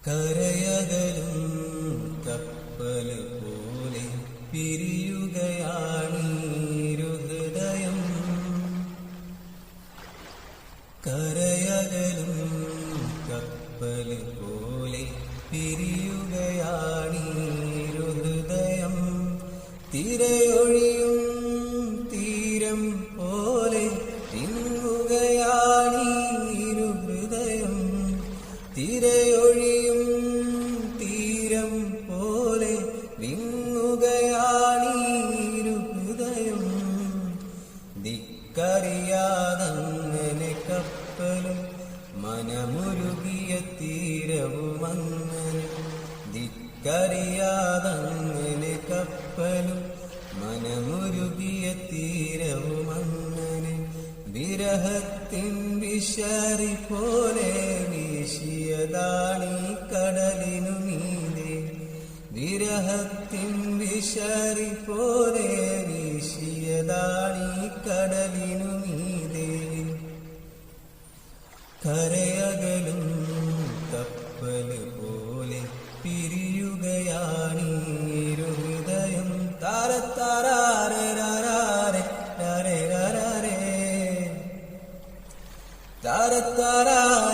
കരയകലും കപ്പല് പോലെ പിരിയുകയാണീരു ഹൃദയം. കരയകലും കപ്പല് പോലെ പിരിയുകയാണീരു ഹൃദയം. തിരയൊഴിയും തീരം പോലെ തിങ്ങുകയാണീരു ഹൃദയം. തിരയൊഴിയും തീരം പോലെ വിങ്ങുകയാണീരു ഹൃദയം. ദിക്കറിയാതങ്ങനെ കപ്പലും മനമുരുകിയ തീരവുമങ്ങനെ. ദിക്കറിയാതങ്ങനെ കപ്പലും മനമുരുകിയ തീരവുമങ്ങനെ. വിരഹത്തിൻ വിശറി പോലെ വീശിയതാണീ കടലിനു മീതെ. വിരഹത്തിൻ വിശറി പോലെ വീശിയതാണീ കടലിനു മീതെ. കരയകലും കപ്പല് പോലെ പിരിയുകയാണീരു ഹൃദയം. താരത്താരേ താരത്താരാ